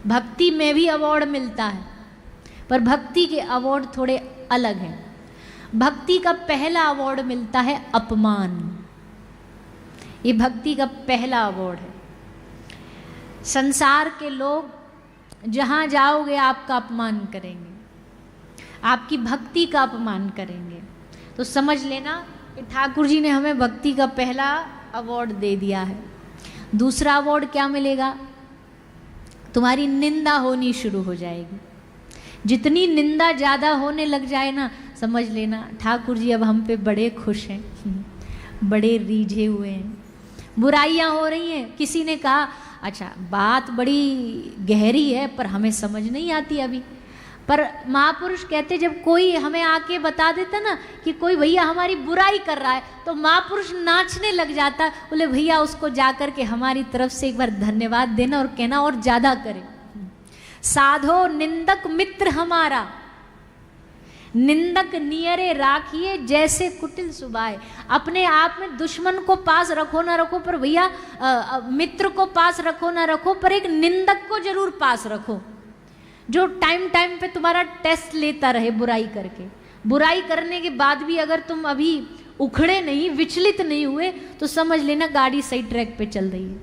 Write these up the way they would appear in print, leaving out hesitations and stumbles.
भक्ति में भी अवार्ड मिलता है, पर भक्ति के अवार्ड थोड़े अलग हैं। भक्ति का पहला अवार्ड मिलता है अपमान। ये भक्ति का पहला अवार्ड है। संसार के लोग जहाँ जाओगे आपका अपमान करेंगे, आपकी भक्ति का अपमान करेंगे। तो समझ लेना कि ठाकुर जी ने हमें भक्ति का पहला अवार्ड दे दिया है। दूसरा अवार्ड क्या मिलेगा? तुम्हारी निंदा होनी शुरू हो जाएगी। जितनी निंदा ज़्यादा होने लग जाए ना, समझ लेना ठाकुर जी अब हम पे बड़े खुश हैं, बड़े रीझे हुए हैं। बुराइयाँ हो रही हैं, किसी ने कहा अच्छा बात बड़ी गहरी है पर हमें समझ नहीं आती अभी, पर महापुरुष कहते जब कोई हमें आके बता देता ना कि कोई भैया हमारी बुराई कर रहा है, तो महापुरुष नाचने लग जाता। बोले भैया उसको जाकर के हमारी तरफ से एक बार धन्यवाद देना और कहना और ज़्यादा करे। साधो निंदक मित्र हमारा, निंदक नियरे राखिए जैसे कुटिल सुबाए। अपने आप में दुश्मन को पास रखो ना रखो, पर भैया मित्र को पास रखो ना रखो, पर एक निंदक को जरूर पास रखो, जो टाइम टाइम पे तुम्हारा टेस्ट लेता रहे बुराई करके। बुराई करने के बाद भी अगर तुम अभी उखड़े नहीं, विचलित नहीं हुए, तो समझ लेना गाड़ी सही ट्रैक पे चल रही है।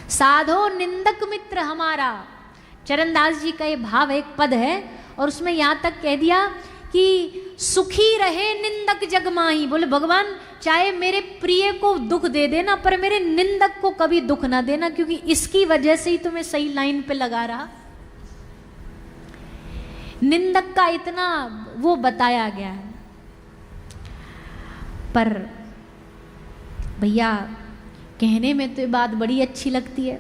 साधो निंदक मित्र हमारा, चरणदास जी का ये भाव एक पद है, और उसमें यहाँ तक कह दिया कि सुखी रहे निंदक जग माही। बोले भगवान चाहे मेरे प्रिय को दुख दे देना, पर मेरे निंदक को कभी दुख ना देना, क्योंकि इसकी वजह से ही तुम्हें सही लाइन पे लगा रहा। निंदक का इतना वो बताया गया है। पर भैया कहने में तो ये बात बड़ी अच्छी लगती है,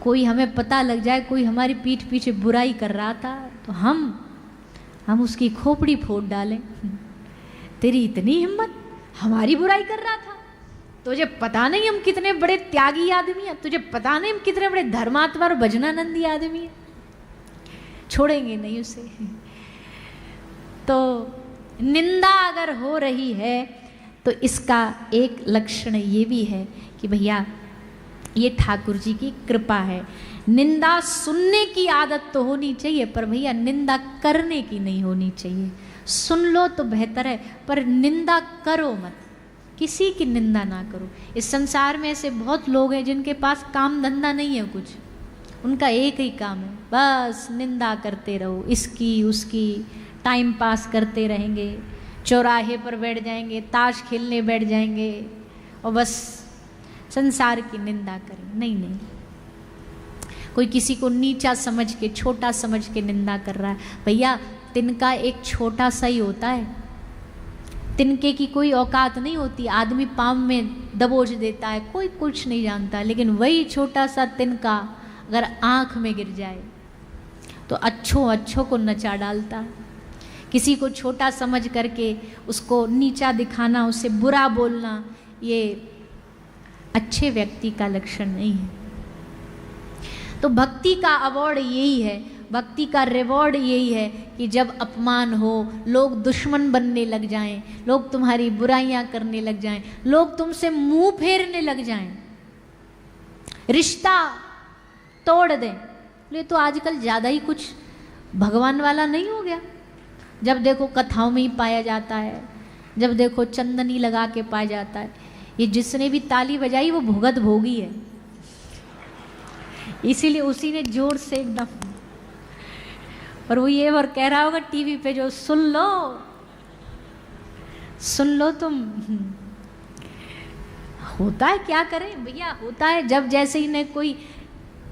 कोई हमें पता लग जाए कोई हमारी पीठ पीछे बुराई कर रहा था तो हम उसकी खोपड़ी फोड़ डालें। तेरी इतनी हिम्मत, हमारी बुराई कर रहा था, तुझे पता नहीं हम कितने बड़े त्यागी आदमी हैं, तुझे पता नहीं हम कितने बड़े धर्मात्मा और भजनानंदी आदमी हैं। छोड़ेंगे नहीं उसे। तो निंदा अगर हो रही है तो इसका एक लक्षण ये भी है कि भैया ये ठाकुर जी की कृपा है। निंदा सुनने की आदत तो होनी चाहिए, पर भैया निंदा करने की नहीं होनी चाहिए। सुन लो तो बेहतर है, पर निंदा करो मत, किसी की निंदा ना करो। इस संसार में ऐसे बहुत लोग हैं जिनके पास काम धंधा नहीं है कुछ, उनका एक ही काम है बस निंदा करते रहो, इसकी उसकी, टाइम पास करते रहेंगे, चौराहे पर बैठ जाएंगे, ताश खेलने बैठ जाएंगे और बस संसार की निंदा करें। नहीं नहीं, कोई किसी को नीचा समझ के, छोटा समझ के निंदा कर रहा है, भैया तिनका एक छोटा सा ही होता है, तिनके की कोई औकात नहीं होती। आदमी पाँव में दबोच देता है, कोई कुछ नहीं जानता, लेकिन वही छोटा सा तिनका अगर आँख में गिर जाए तो अच्छों को नचा डालता है। किसी को छोटा समझ करके उसको नीचा दिखाना, उसे बुरा बोलना, ये अच्छे व्यक्ति का लक्षण नहीं है। तो भक्ति का अवार्ड यही है, भक्ति का रिवॉर्ड यही है कि जब अपमान हो, लोग दुश्मन बनने लग जाएं, लोग तुम्हारी बुराइयां करने लग जाएं, लोग तुमसे मुंह फेरने लग जाएं, रिश्ता तोड़ दें। ये तो आजकल ज़्यादा ही कुछ भगवान वाला नहीं हो गया। जब देखो कथाओं में ही पाया जाता है, जब देखो चंदनी लगा के पाया जाता है। ये जिसने भी ताली बजाई वो भुगत भोगी है, इसीलिए उसी ने जोर से एकदम, और वो ये और कह रहा होगा टीवी पे जो सुन लो तुम। होता है, क्या करें भैया, होता है। जब जैसे ही ने कोई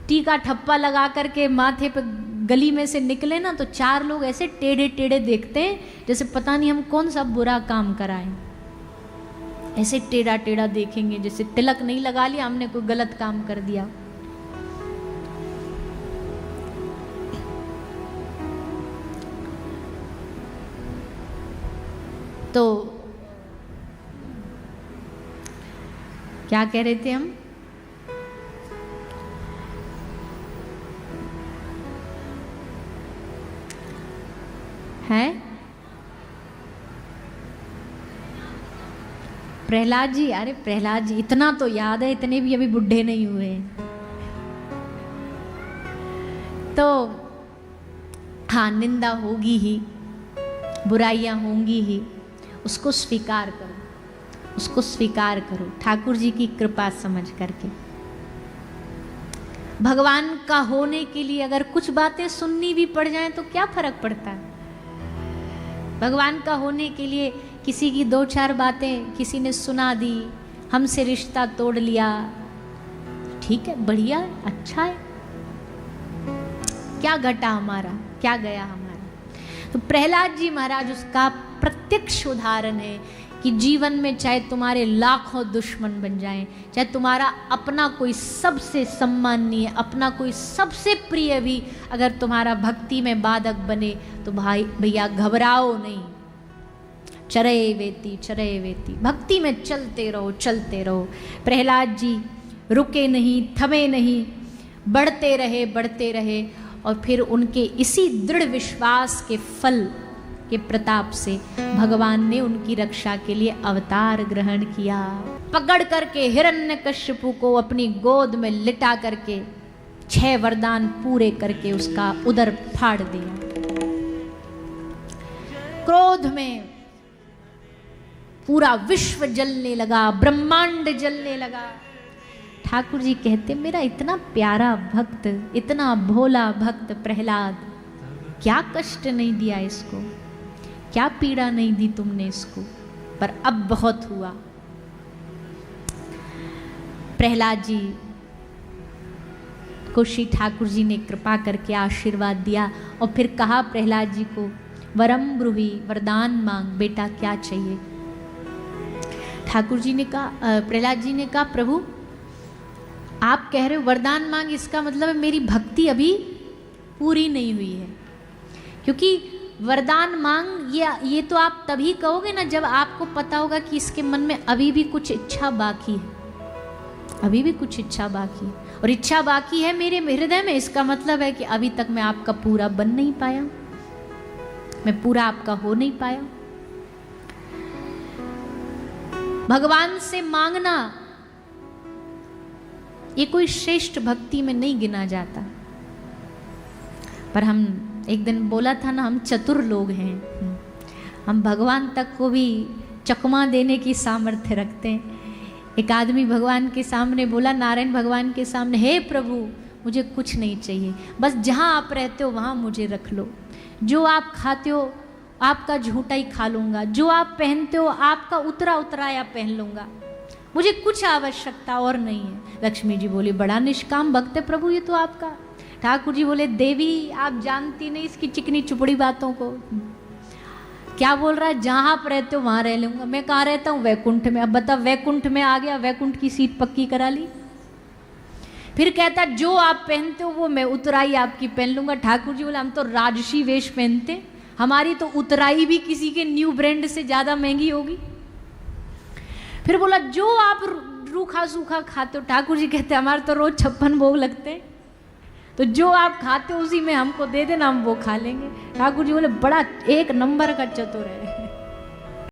टीका ठप्पा लगा करके माथे पे गली में से निकले ना, तो चार लोग ऐसे टेढ़े टेढ़े देखते हैं जैसे पता नहीं हम कौन सा बुरा काम कराएं। ऐसे टेढ़ा टेढ़ा देखेंगे जैसे तिलक नहीं लगा लिया, हमने कोई गलत काम कर दिया। तो क्या कह रहे थे हम? हैं प्रहलाद जी, अरे प्रहलाद जी इतना तो याद है, इतने भी अभी बुढ़े नहीं हुए। तो हाँ, निंदा होगी ही, बुराइयां होंगी ही, उसको स्वीकार करो, उसको स्वीकार करो ठाकुर जी की कृपा समझ करके। भगवान का होने के लिए अगर कुछ बातें सुननी भी पड़ जाएं तो क्या फर्क पड़ता है। भगवान का होने के लिए किसी की 2-4 बातें किसी ने सुना दी, हमसे रिश्ता तोड़ लिया, ठीक है, बढ़िया है, अच्छा है, क्या घटा हमारा, क्या गया हमारा। तो प्रहलाद जी महाराज उसका प्रत्यक्ष उदाहरण है कि जीवन में चाहे तुम्हारे लाखों दुश्मन बन जाएं, चाहे तुम्हारा अपना कोई सबसे सम्माननीय, अपना कोई सबसे प्रिय भी अगर तुम्हारा भक्ति में बाधक बने, तो भाई भैया घबराओ नहीं, चरय वेती, भक्ति में चलते रहो, चलते रहो। प्रहलाद जी रुके नहीं, थमे नहीं, बढ़ते रहे और फिर उनके इसी दृढ़ विश्वास के फल के प्रताप से भगवान ने उनकी रक्षा के लिए अवतार ग्रहण किया। पकड़ करके हिरण्यकश्यपु को अपनी गोद में लिटा करके 6 वरदान पूरे करके उसका उदर फाड़ दिया। क्रोध में पूरा विश्व जलने लगा, ब्रह्मांड जलने लगा। ठाकुर जी कहते, मेरा इतना प्यारा भक्त, इतना भोला भक्त प्रहलाद, क्या कष्ट नहीं दिया इसको, क्या पीड़ा नहीं दी तुमने इसको, पर अब बहुत हुआ। प्रहलाद जी को श्री ठाकुर जी ने कृपा करके आशीर्वाद दिया और फिर कहा प्रहलाद जी को, वरम ब्रूहि, वरदान मांग बेटा, क्या चाहिए। ठाकुर जी ने कहा, प्रहलाद जी ने कहा, प्रभु आप कह रहे हो वरदान मांग, इसका मतलब है मेरी भक्ति अभी पूरी नहीं हुई है। क्योंकि वरदान मांग ये तो आप तभी कहोगे ना जब आपको पता होगा कि इसके मन में अभी भी कुछ इच्छा बाकी है, अभी भी कुछ इच्छा बाकी है, और इच्छा बाकी है मेरे हृदय में, इसका मतलब है कि अभी तक मैं आपका पूरा बन नहीं पाया, मैं पूरा आपका हो नहीं पाया। भगवान से मांगना ये कोई श्रेष्ठ भक्ति में नहीं गिना जाता। पर हम एक दिन बोला था ना, हम चतुर लोग हैं, हम भगवान तक को भी चकमा देने की सामर्थ्य रखते हैं। एक आदमी भगवान के सामने बोला, नारायण भगवान के सामने, हे प्रभु मुझे कुछ नहीं चाहिए, बस जहाँ आप रहते हो वहाँ मुझे रख लो, जो आप खाते हो आपका झूठा ही खा लूँगा, जो आप पहनते हो आपका उतरा उतराया पहन लूँगा, मुझे कुछ आवश्यकता और नहीं है। लक्ष्मी जी बोली, बड़ा निष्काम भक्त है प्रभु ये तो आपका। ठाकुर जी बोले, देवी आप जानती नहीं इसकी चिकनी चुपड़ी बातों को, क्या बोल रहा है, जहाँ आप रहते हो वहाँ रह लूँगा। मैं कहाँ रहता हूँ, वैकुंठ में। अब बता, वैकुंठ में आ गया, वैकुंठ की सीट पक्की करा ली। फिर कहता, जो आप पहनते हो वो मैं उतराई आपकी पहन लूँगा। ठाकुर जी बोले, हम तो राजसी वेश पहनते, हमारी तो उतराई भी किसी के न्यू ब्रांड से ज़्यादा महंगी होगी। फिर बोला, जो आप रूखा सूखा खाते हो, ठाकुर जी कहते, हमारे तो रोज 56 भोग लगते हैं, तो जो आप खाते हो उसी में हमको दे देना, हम वो खा लेंगे। ठाकुर जी बोले, बड़ा एक नंबर का चतुर है।